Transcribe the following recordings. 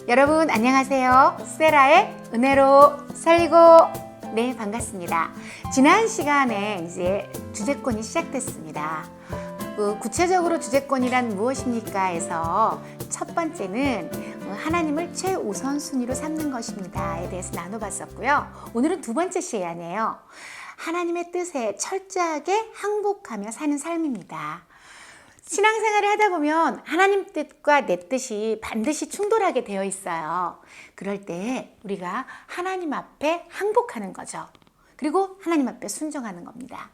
여러분 안녕하세요. 세라의 은혜로 살고, 네, 반갑습니다. 지난 시간에 이제 주제권이 시작됐습니다. 구체적으로 주제권이란 무엇입니까? 해서 첫 번째는 하나님을 최우선순위로 삼는 것입니다에 대해서 나눠봤었고요. 오늘은 두 번째 시간이에요. 하나님의 뜻에 철저하게 항복하며 사는 삶입니다. 신앙생활을 하다 보면 하나님 뜻과 내 뜻이 반드시 충돌하게 되어 있어요. 그럴 때 우리가 하나님 앞에 항복하는 거죠. 그리고 하나님 앞에 순종하는 겁니다.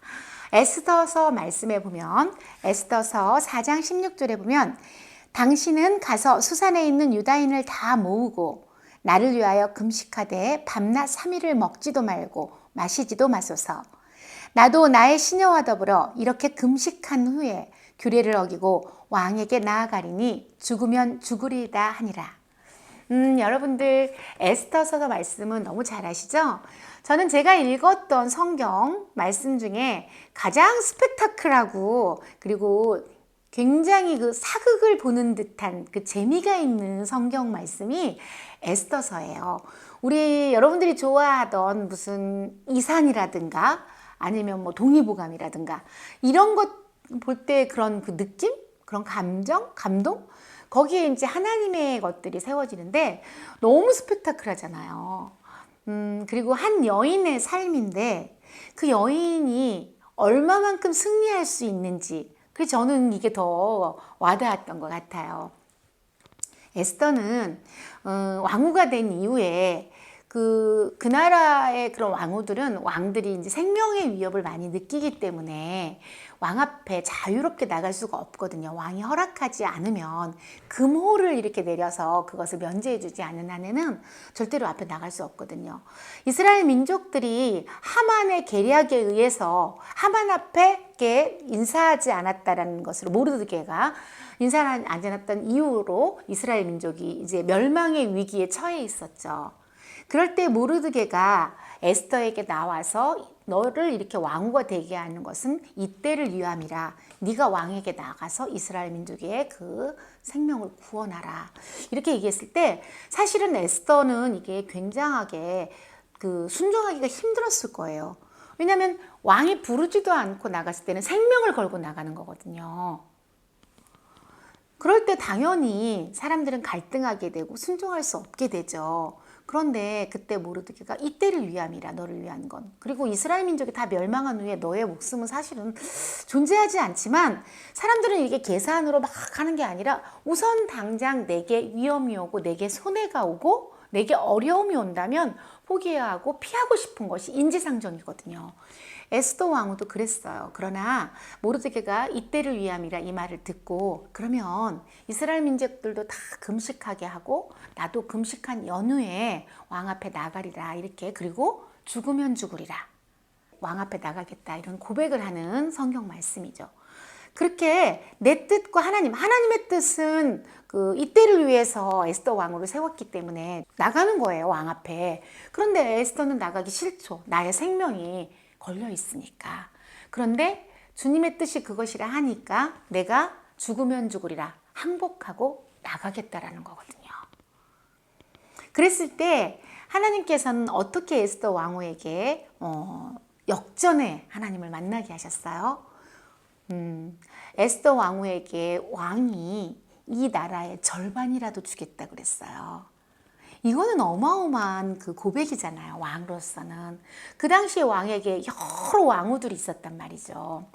에스더서 말씀에 보면, 에스더서 4장 16절에 보면, 당신은 가서 수산에 있는 유다인을 다 모으고 나를 위하여 금식하되 밤낮 3일을 먹지도 말고 마시지도 마소서. 나도 나의 시녀와 더불어 이렇게 금식한 후에 규례를 어기고 왕에게 나아가리니 죽으면 죽으리다 하니라. 여러분들 에스더서 말씀은 너무 잘 아시죠? 저는 제가 읽었던 성경 말씀 중에 가장 스펙타클하고 그리고 굉장히 그 사극을 보는 듯한 그 재미가 있는 성경 말씀이 에스더서예요. 우리 여러분들이 좋아하던 무슨 이산이라든가 아니면 뭐 동의보감이라든가 이런 것 볼 때 그런 그 느낌? 그런 감정? 감동? 거기에 이제 하나님의 것들이 세워지는데 너무 스펙타클하잖아요. 그리고 한 여인의 삶인데 그 여인이 얼마만큼 승리할 수 있는지, 그래서 저는 이게 더 와닿았던 것 같아요. 에스더는 왕후가 된 이후에 그 나라의 그런 왕들이 이제 생명의 위협을 많이 느끼기 때문에 왕 앞에 자유롭게 나갈 수가 없거든요. 왕이 허락하지 않으면 금호를 이렇게 내려서 그것을 면제해 주지 않은 한에는 절대로 앞에 나갈 수 없거든요. 이스라엘 민족들이 하만의 계략에 의해서 하만 앞에 인사하지 않았다라는 것으로, 모르드게가 인사하지 않았던 이유로 이스라엘 민족이 이제 멸망의 위기에 처해 있었죠. 그럴 때 모르드게가 에스더에게 나와서 너를 이렇게 왕후가 되게 하는 것은 이때를 위함이라. 네가 왕에게 나가서 이스라엘 민족의 그 생명을 구원하라. 이렇게 얘기했을 때 사실은 에스더는 이게 굉장하게 그 순종하기가 힘들었을 거예요. 왜냐하면 왕이 부르지도 않고 나갔을 때는 생명을 걸고 나가는 거거든요. 그럴 때 당연히 사람들은 갈등하게 되고 순종할 수 없게 되죠. 그런데 그때 모르드게가 이때를 위함이라, 너를 위한 건. 그리고 이스라엘 민족이 다 멸망한 후에 너의 목숨은 사실은 존재하지 않지만 사람들은 이게 계산으로 막 하는 게 아니라 우선 당장 내게 위험이 오고 내게 손해가 오고 내게 어려움이 온다면 포기해야 하고 피하고 싶은 것이 인지상정이거든요. 에스더 왕후도 그랬어요. 그러나 모르드게가 이때를 위함이라 이 말을 듣고, 그러면 이스라엘 민족들도 다 금식하게 하고 나도 금식한 연후에 왕 앞에 나가리라, 이렇게, 그리고 죽으면 죽으리라, 왕 앞에 나가겠다, 이런 고백을 하는 성경 말씀이죠. 그렇게 내 뜻과 하나님의 뜻은 그 이때를 위해서 에스더 왕후를 세웠기 때문에 나가는 거예요, 왕 앞에. 그런데 에스더는 나가기 싫죠. 나의 생명이 걸려 있으니까. 그런데 주님의 뜻이 그것이라 하니까 내가 죽으면 죽으리라, 항복하고 나가겠다라는 거거든요. 그랬을 때 하나님께서는 어떻게 에스더 왕후에게 역전에 하나님을 만나게 하셨어요? 에스더 왕후에게 왕이 이 나라의 절반이라도 주겠다 그랬어요. 이거는 어마어마한 그 고백이잖아요. 왕으로서는. 그 당시에 왕에게 여러 왕후들이 있었단 말이죠.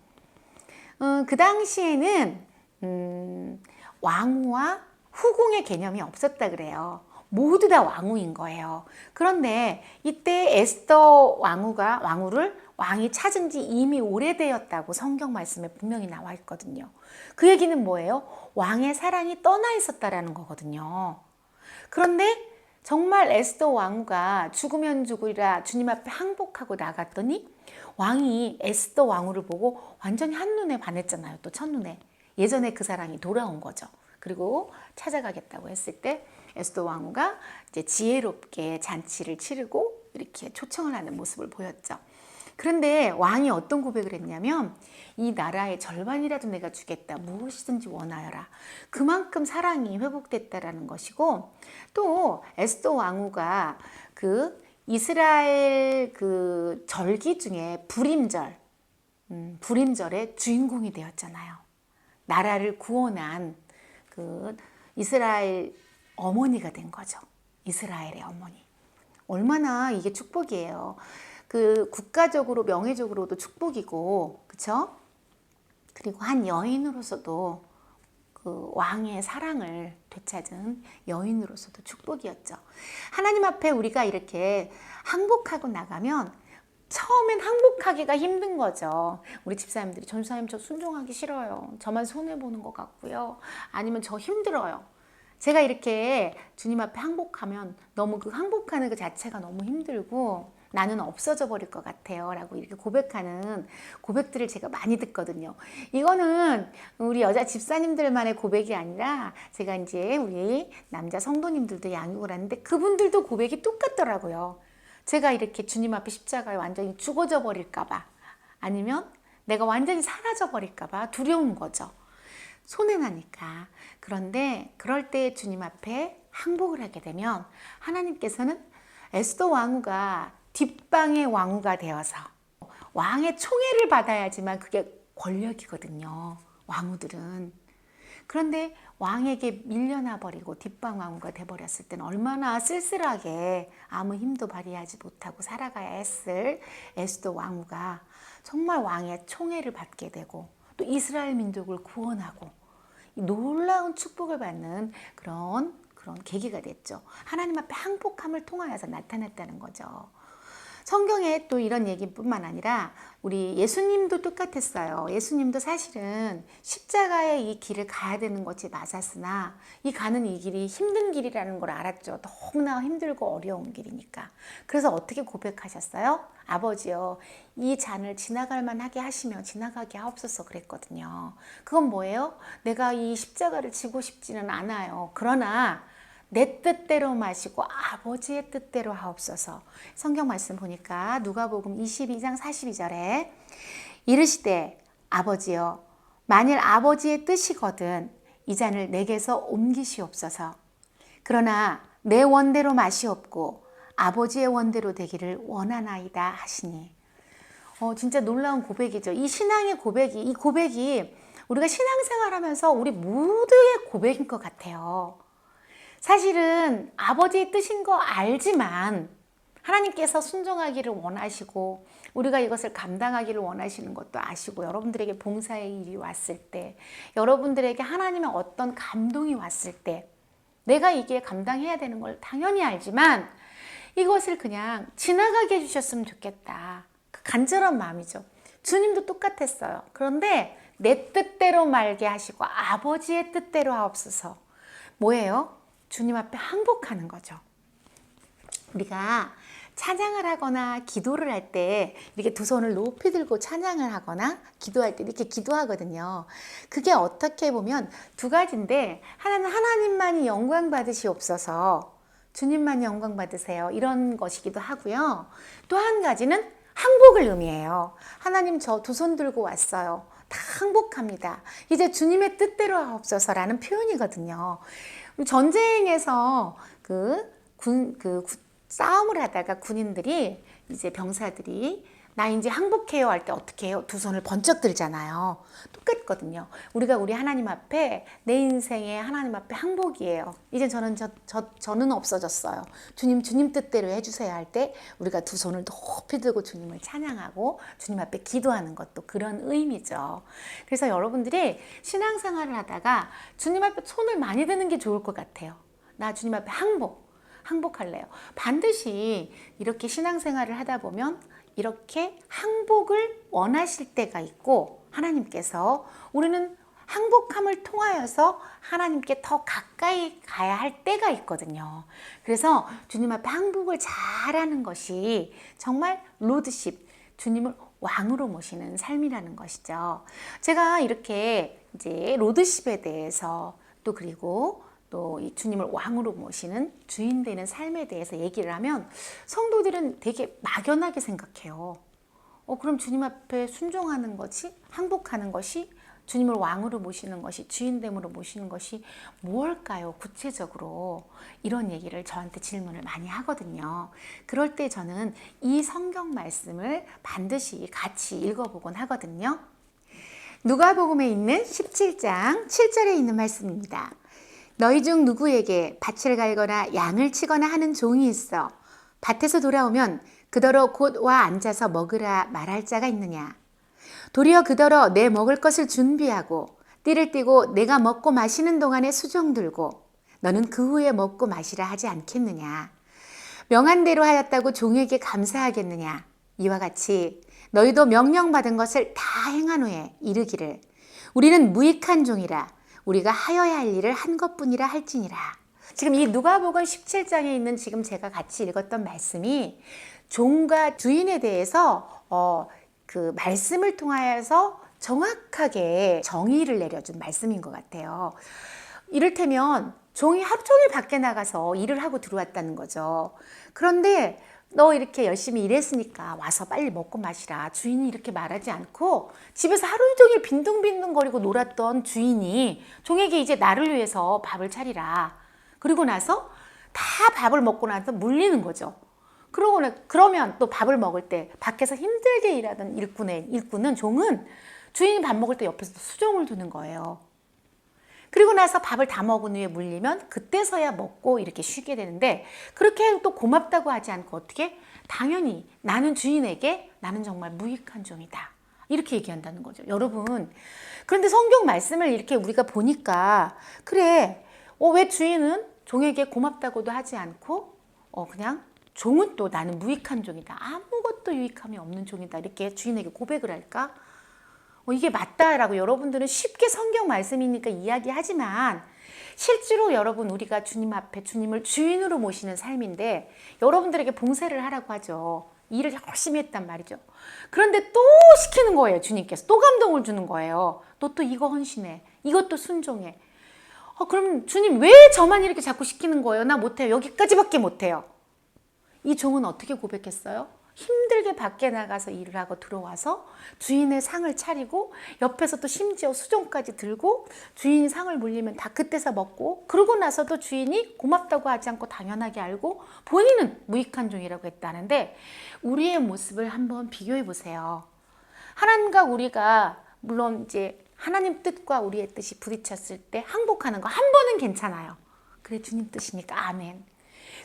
그 당시에는 왕후와 후궁의 개념이 없었다 그래요. 모두 다 왕후인 거예요. 그런데 이때 에스더 왕후를 왕이 찾은 지 이미 오래되었다고 성경 말씀에 분명히 나와 있거든요. 그 얘기는 뭐예요? 왕의 사랑이 떠나 있었다라는 거거든요. 그런데 정말 에스더 왕후가 죽으면 죽으리라 주님 앞에 항복하고 나갔더니 왕이 에스더 왕후를 보고 완전히 한눈에 반했잖아요. 또 첫눈에. 예전에 그 사랑이 돌아온 거죠. 그리고 찾아가겠다고 했을 때 에스더 왕후가 이제 지혜롭게 잔치를 치르고 이렇게 초청을 하는 모습을 보였죠. 그런데 왕이 어떤 고백을 했냐면 이 나라의 절반이라도 내가 주겠다. 무엇이든지 원하여라. 그만큼 사랑이 회복됐다라는 것이고, 또 에스더 왕후가 그 이스라엘 그 절기 중에 불임절의 주인공이 되었잖아요. 나라를 구원한 그 이스라엘 어머니가 된 거죠. 이스라엘의 어머니. 얼마나 이게 축복이에요. 그 국가적으로 명예적으로도 축복이고, 그렇죠? 그리고 한 여인으로서도 그 왕의 사랑을 되찾은 여인으로서도 축복이었죠. 하나님 앞에 우리가 이렇게 항복하고 나가면 처음엔 항복하기가 힘든 거죠. 우리 집사님들이 전사님 저 순종하기 싫어요. 저만 손해보는 것 같고요. 아니면 저 힘들어요. 제가 이렇게 주님 앞에 항복하면 너무 그 항복하는 그 자체가 너무 힘들고 나는 없어져 버릴 것 같아요 라고 이렇게 고백하는 고백들을 제가 많이 듣거든요. 이거는 우리 여자 집사님들만의 고백이 아니라 제가 이제 우리 남자 성도님들도 양육을 하는데 그분들도 고백이 똑같더라고요. 제가 이렇게 주님 앞에 십자가에 완전히 죽어져 버릴까 봐, 아니면 내가 완전히 사라져 버릴까 봐 두려운 거죠. 손해나니까. 그런데 그럴 때 주님 앞에 항복을 하게 되면 하나님께서는 에스더 왕후가 뒷방의 왕후가 되어서 왕의 총애를 받아야지만 그게 권력이거든요. 왕후들은. 그런데 왕에게 밀려나 버리고 뒷방 왕후가 돼버렸을 때는 얼마나 쓸쓸하게 아무 힘도 발휘하지 못하고 살아가야 했을 에스더 왕후가 정말 왕의 총애를 받게 되고 또 이스라엘 민족을 구원하고 놀라운 축복을 받는 그런 계기가 됐죠. 하나님 앞에 항복함을 통하여서 나타났다는 거죠. 성경에 또 이런 얘기뿐만 아니라 우리 예수님도 똑같았어요. 예수님도 사실은 십자가의 이 길을 가야 되는 것이 맞았으나 이 가는 이 길이 힘든 길이라는 걸 알았죠. 너무나 힘들고 어려운 길이니까. 그래서 어떻게 고백하셨어요? 아버지요, 이 잔을 지나갈 만하게 하시며 지나가게 하옵소서 그랬거든요. 그건 뭐예요? 내가 이 십자가를 지고 싶지는 않아요. 그러나 내 뜻대로 마시고 아버지의 뜻대로 하옵소서. 성경 말씀 보니까 누가복음 22장 42절에 이르시되 아버지여 만일 아버지의 뜻이거든 이 잔을 내게서 옮기시옵소서. 그러나 내 원대로 마시옵고 아버지의 원대로 되기를 원하나이다 하시니. 진짜 놀라운 고백이죠. 이 신앙의 고백이, 이 고백이 우리가 신앙생활하면서 우리 모두의 고백인 것 같아요. 사실은 아버지의 뜻인 거 알지만 하나님께서 순종하기를 원하시고 우리가 이것을 감당하기를 원하시는 것도 아시고 여러분들에게 봉사의 일이 왔을 때, 여러분들에게 하나님의 어떤 감동이 왔을 때 내가 이게 감당해야 되는 걸 당연히 알지만 이것을 그냥 지나가게 해주셨으면 좋겠다. 그 간절한 마음이죠. 주님도 똑같았어요. 그런데 내 뜻대로 말게 하시고 아버지의 뜻대로 하옵소서. 뭐예요? 주님 앞에 항복하는 거죠. 우리가 찬양을 하거나 기도를 할 때 이렇게 두 손을 높이 들고 찬양을 하거나 기도할 때 이렇게 기도하거든요. 그게 어떻게 보면 두 가지인데, 하나는 하나님만이 영광 받으시옵소서, 주님만이 영광 받으세요, 이런 것이기도 하고요. 또 한 가지는 항복을 의미해요. 하나님 저 두 손 들고 왔어요. 다 항복합니다. 이제 주님의 뜻대로 하옵소서라는 표현이거든요. 전쟁에서 싸움을 하다가 군인들이, 이제 병사들이 나 이제 항복해요 할 때 어떻게 해요? 두 손을 번쩍 들잖아요. 똑같거든요. 우리가 우리 하나님 앞에, 내 인생에 하나님 앞에 항복이에요. 이제 저는 없어졌어요. 주님 뜻대로 해주세요 할 때 우리가 두 손을 높이 들고 주님을 찬양하고 주님 앞에 기도하는 것도 그런 의미죠. 그래서 여러분들이 신앙생활을 하다가 주님 앞에 손을 많이 드는 게 좋을 것 같아요. 나 주님 앞에 항복할래요. 반드시 이렇게 신앙생활을 하다 보면 이렇게 항복을 원하실 때가 있고, 하나님께서 우리는 항복함을 통하여서 하나님께 더 가까이 가야 할 때가 있거든요. 그래서 주님 앞에 항복을 잘하는 것이 정말 로드십, 주님을 왕으로 모시는 삶이라는 것이죠. 제가 이렇게 이제 로드십에 대해서 그리고 또 이 주님을 왕으로 모시는 주인 되는 삶에 대해서 얘기를 하면 성도들은 되게 막연하게 생각해요. 그럼 주님 앞에 순종하는 것이, 항복하는 것이, 주님을 왕으로 모시는 것이, 주인됨으로 모시는 것이 무엇일까요? 구체적으로 이런 얘기를 저한테 질문을 많이 하거든요. 그럴 때 저는 이 성경 말씀을 반드시 같이 읽어보곤 하거든요. 누가복음에 있는 17장 7절에 있는 말씀입니다. 너희 중 누구에게 밭을 갈거나 양을 치거나 하는 종이 있어 밭에서 돌아오면 그더러 곧 와 앉아서 먹으라 말할 자가 있느냐? 도리어 그더러 내 먹을 것을 준비하고 띠를 띠고 내가 먹고 마시는 동안에 수종 들고 너는 그 후에 먹고 마시라 하지 않겠느냐? 명한 대로 하였다고 종에게 감사하겠느냐? 이와 같이 너희도 명령받은 것을 다 행한 후에 이르기를 우리는 무익한 종이라 우리가 하여야 할 일을 한 것뿐이라 할지니라. 지금 이 누가복음 17장에 있는 지금 제가 같이 읽었던 말씀이 종과 주인에 대해서 그 말씀을 통하여서 정확하게 정의를 내려준 말씀인 것 같아요. 이를테면 종이 하루 종일 밖에 나가서 일을 하고 들어왔다는 거죠. 그런데 너 이렇게 열심히 일했으니까 와서 빨리 먹고 마시라. 주인이 이렇게 말하지 않고 집에서 하루 종일 빈둥빈둥거리고 놀았던 주인이 종에게 이제 나를 위해서 밥을 차리라. 그리고 나서 다 밥을 먹고 나서 물리는 거죠. 그러면 또 밥을 먹을 때 밖에서 힘들게 일하던 일꾼은 종은 주인이 밥 먹을 때 옆에서 수종을 두는 거예요. 그리고 나서 밥을 다 먹은 후에 물리면 그때서야 먹고 이렇게 쉬게 되는데 그렇게 또 고맙다고 하지 않고 어떻게? 당연히 나는 주인에게 나는 정말 무익한 종이다. 이렇게 얘기한다는 거죠. 여러분, 그런데 성경 말씀을 이렇게 우리가 보니까 그래, 왜 주인은 종에게 고맙다고도 하지 않고 그냥 종은 또 나는 무익한 종이다. 아무것도 유익함이 없는 종이다. 이렇게 주인에게 고백을 할까? 이게 맞다라고 여러분들은 쉽게 성경 말씀이니까 이야기하지만 실제로 여러분 우리가 주님 앞에 주님을 주인으로 모시는 삶인데 여러분들에게 봉사를 하라고 하죠. 일을 열심히 했단 말이죠. 그런데 또 시키는 거예요. 주님께서 또 감동을 주는 거예요. 너 또 이거 헌신해. 이것도 순종해. 그럼 주님 왜 저만 이렇게 자꾸 시키는 거예요? 나 못해요. 여기까지밖에 못해요. 이 종은 어떻게 고백했어요? 힘들게 밖에 나가서 일을 하고 들어와서 주인의 상을 차리고 옆에서 또 심지어 수종까지 들고 주인이 상을 물리면 다 그때서 먹고 그러고 나서도 주인이 고맙다고 하지 않고 당연하게 알고 본인은 무익한 종이라고 했다는데 우리의 모습을 한번 비교해 보세요. 하나님과 우리가 물론 이제 하나님 뜻과 우리의 뜻이 부딪혔을 때 항복하는 거 한 번은 괜찮아요. 그래 주님 뜻이니까 아멘.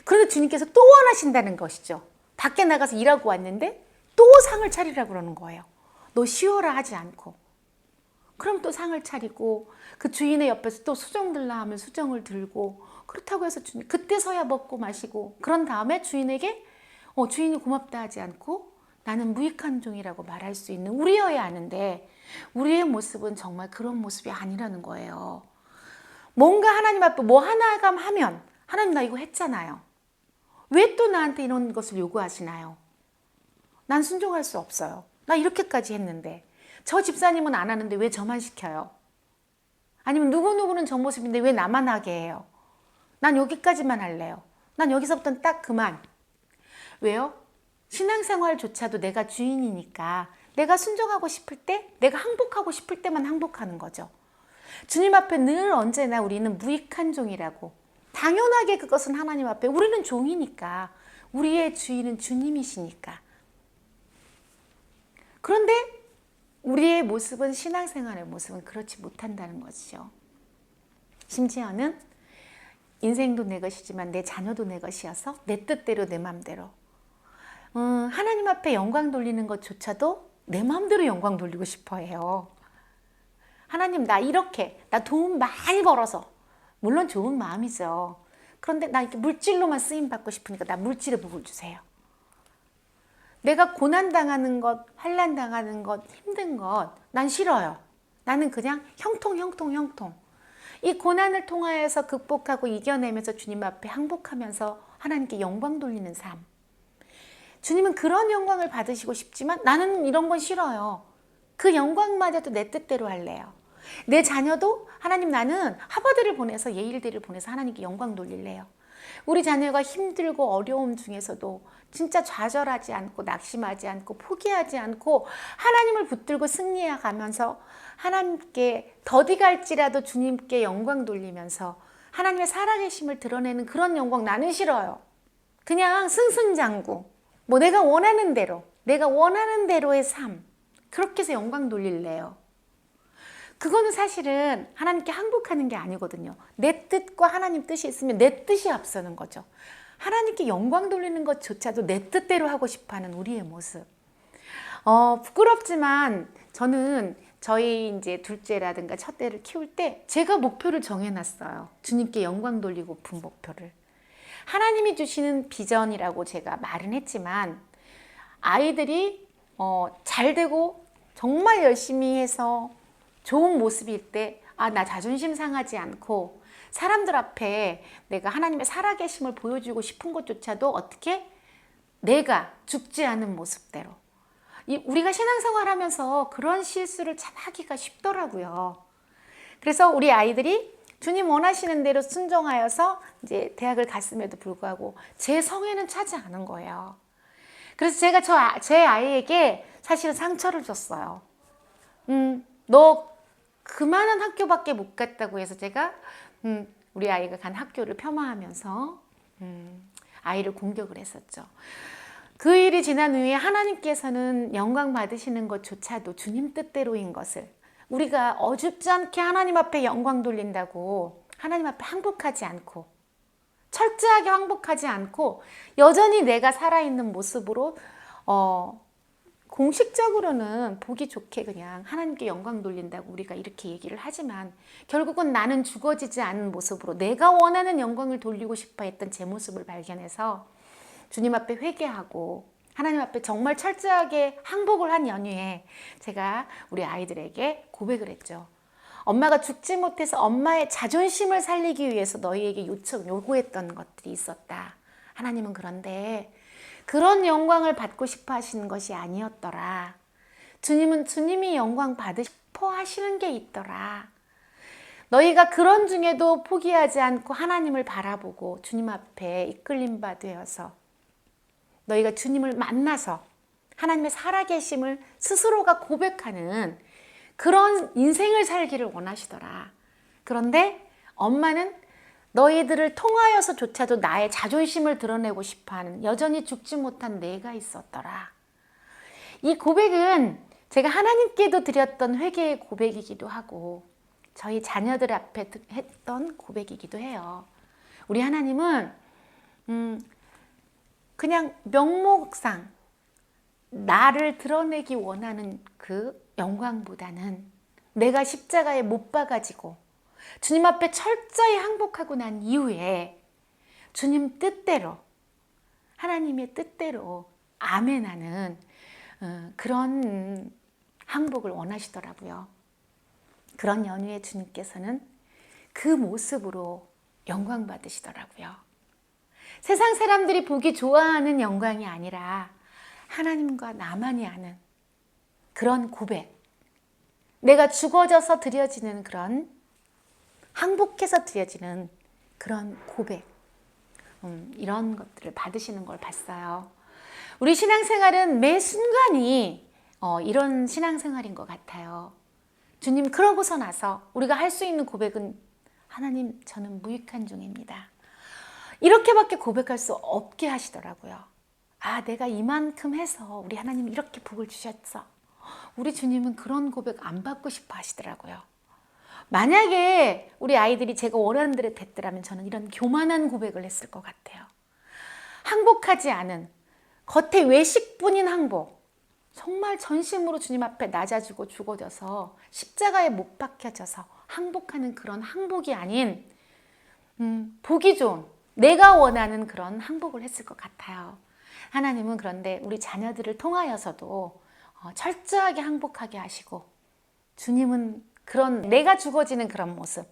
그런데 주님께서 또 원하신다는 것이죠. 밖에 나가서 일하고 왔는데 또 상을 차리라고 그러는 거예요. 너 쉬어라 하지 않고. 그럼 또 상을 차리고 그 주인의 옆에서 또 수정 들라 하면 수정을 들고 그렇다고 해서 주님 그때서야 먹고 마시고 그런 다음에 주인에게 주인이 고맙다 하지 않고 나는 무익한 종이라고 말할 수 있는 우리여야 하는데 우리의 모습은 정말 그런 모습이 아니라는 거예요. 뭔가 하나님 앞에 뭐 하나가 하면 하나님 나 이거 했잖아요. 왜 또 나한테 이런 것을 요구하시나요? 난 순종할 수 없어요. 나 이렇게까지 했는데 저 집사님은 안 하는데 왜 저만 시켜요? 아니면 누구누구는 저 모습인데 왜 나만 하게 해요? 난 여기까지만 할래요. 난 여기서부터는 딱 그만. 왜요? 신앙생활조차도 내가 주인이니까 내가 순종하고 싶을 때 내가 항복하고 싶을 때만 항복하는 거죠. 주님 앞에 늘 언제나 우리는 무익한 종이라고 당연하게 그것은 하나님 앞에 우리는 종이니까 우리의 주인은 주님이시니까 그런데 우리의 모습은 신앙생활의 모습은 그렇지 못한다는 것이죠. 심지어는 인생도 내 것이지만 내 자녀도 내 것이어서 내 뜻대로 내 마음대로 하나님 앞에 영광 돌리는 것조차도 내 마음대로 영광 돌리고 싶어 해요. 하나님 나 돈 많이 벌어서 물론 좋은 마음이죠. 그런데 나 이렇게 물질로만 쓰임 받고 싶으니까 나 물질의 복을 주세요. 내가 고난당하는 것, 환난당하는 것, 힘든 것 난 싫어요. 나는 그냥 형통. 이 고난을 통하여서 극복하고 이겨내면서 주님 앞에 항복하면서 하나님께 영광 돌리는 삶. 주님은 그런 영광을 받으시고 싶지만 나는 이런 건 싫어요. 그 영광마저도 내 뜻대로 할래요. 내 자녀도 하나님 나는 하버드를 보내서 예일대를 보내서 하나님께 영광 돌릴래요. 우리 자녀가 힘들고 어려움 중에서도 진짜 좌절하지 않고 낙심하지 않고 포기하지 않고 하나님을 붙들고 승리해 가면서 하나님께 더디갈지라도 주님께 영광 돌리면서 하나님의 살아계심을 드러내는 그런 영광 나는 싫어요. 그냥 승승장구, 뭐 내가 원하는 대로의 삶, 그렇게 해서 영광 돌릴래요. 그거는 사실은 하나님께 항복하는 게 아니거든요. 내 뜻과 하나님 뜻이 있으면 내 뜻이 앞서는 거죠. 하나님께 영광 돌리는 것조차도 내 뜻대로 하고 싶어하는 우리의 모습. 부끄럽지만 저는 저희 이제 둘째라든가 첫째를 키울 때 제가 목표를 정해놨어요. 주님께 영광 돌리고픈 목표를. 하나님이 주시는 비전이라고 제가 말은 했지만 아이들이 잘 되고 정말 열심히 해서 좋은 모습일 때 나 자존심 상하지 않고 사람들 앞에 내가 하나님의 살아계심을 보여주고 싶은 것조차도 어떻게 내가 죽지 않은 모습대로. 우리가 신앙생활 하면서 그런 실수를 참 하기가 쉽더라고요. 그래서 우리 아이들이 주님 원하시는 대로 순종하여서 이제 대학을 갔음에도 불구하고 제 성에는 차지 않은 거예요. 그래서 제가 제 아이에게 사실은 상처를 줬어요. 너 그만한 학교밖에 못 갔다고 해서 제가 우리 아이가 간 학교를 폄하하면서 아이를 공격을 했었죠. 그 일이 지난 후에 하나님께서는 영광 받으시는 것조차도 주님 뜻대로인 것을 우리가 어줍지 않게 하나님 앞에 영광 돌린다고 하나님 앞에 항복하지 않고 철저하게 항복하지 않고 여전히 내가 살아있는 모습으로 공식적으로는 보기 좋게 그냥 하나님께 영광 돌린다고 우리가 이렇게 얘기를 하지만 결국은 나는 죽어지지 않은 모습으로 내가 원하는 영광을 돌리고 싶어 했던 제 모습을 발견해서 주님 앞에 회개하고 하나님 앞에 정말 철저하게 항복을 한 연휴에 제가 우리 아이들에게 고백을 했죠. 엄마가 죽지 못해서 엄마의 자존심을 살리기 위해서 너희에게 요구했던 것들이 있었다. 하나님은 그런데 그런 영광을 받고 싶어 하시는 것이 아니었더라. 주님은 주님이 영광 받으 싶어 하시는 게 있더라. 너희가 그런 중에도 포기하지 않고 하나님을 바라보고 주님 앞에 이끌림 바 되어서 너희가 주님을 만나서 하나님의 살아계심을 스스로가 고백하는 그런 인생을 살기를 원하시더라. 그런데 엄마는 너희들을 통하여서조차도 나의 자존심을 드러내고 싶어하는 여전히 죽지 못한 내가 있었더라. 이 고백은 제가 하나님께도 드렸던 회개의 고백이기도 하고 저희 자녀들 앞에 했던 고백이기도 해요. 우리 하나님은 그냥 명목상 나를 드러내기 원하는 그 영광보다는 내가 십자가에 못 박아지고 주님 앞에 철저히 항복하고 난 이후에 주님 뜻대로 하나님의 뜻대로 아멘하는 그런 항복을 원하시더라고요. 그런 연휴에 주님께서는 그 모습으로 영광 받으시더라고요. 세상 사람들이 보기 좋아하는 영광이 아니라 하나님과 나만이 아는 그런 고백, 내가 죽어져서 드려지는 그런 항복해서 드려지는 그런 고백, 이런 것들을 받으시는 걸 봤어요. 우리 신앙생활은 매 순간이 이런 신앙생활인 것 같아요. 주님 그러고서 나서 우리가 할 수 있는 고백은 하나님 저는 무익한 중입니다. 이렇게밖에 고백할 수 없게 하시더라고요. 내가 이만큼 해서 우리 하나님 이렇게 복을 주셨어. 우리 주님은 그런 고백 안 받고 싶어 하시더라고요. 만약에 우리 아이들이 제가 원하는 대로 됐더라면 저는 이런 교만한 고백을 했을 것 같아요. 항복하지 않은 겉에 외식뿐인 항복, 정말 전심으로 주님 앞에 낮아지고 죽어져서 십자가에 못 박혀져서 항복하는 그런 항복이 아닌 보기 좋은 내가 원하는 그런 항복을 했을 것 같아요. 하나님은 그런데 우리 자녀들을 통하여서도 철저하게 항복하게 하시고 주님은 그런 내가 죽어지는 그런 모습,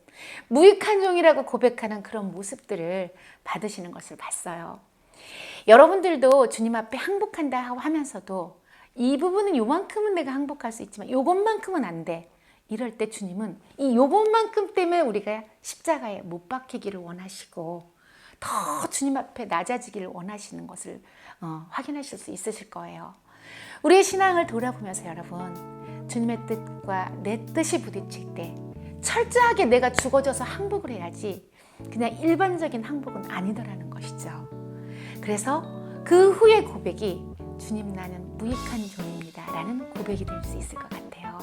무익한 종이라고 고백하는 그런 모습들을 받으시는 것을 봤어요. 여러분들도 주님 앞에 항복한다 하면서도 이 부분은 요만큼은 내가 항복할 수 있지만 요것만큼은 안 돼. 이럴 때 주님은 이 요것만큼 때문에 우리가 십자가에 못 박히기를 원하시고 더 주님 앞에 낮아지기를 원하시는 것을 확인하실 수 있으실 거예요. 우리의 신앙을 돌아보면서 여러분, 주님의 뜻과 내 뜻이 부딪힐 때 철저하게 내가 죽어져서 항복을 해야지 그냥 일반적인 항복은 아니더라는 것이죠. 그래서 그 후의 고백이 주님 나는 무익한 종입니다 라는 고백이 될 수 있을 것 같아요.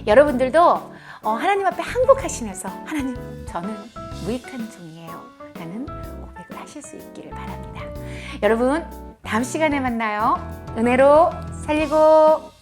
여러분들도 하나님 앞에 항복하시면서 하나님 저는 무익한 종이에요 라는 고백을 하실 수 있기를 바랍니다. 여러분 다음 시간에 만나요. 은혜로 살리고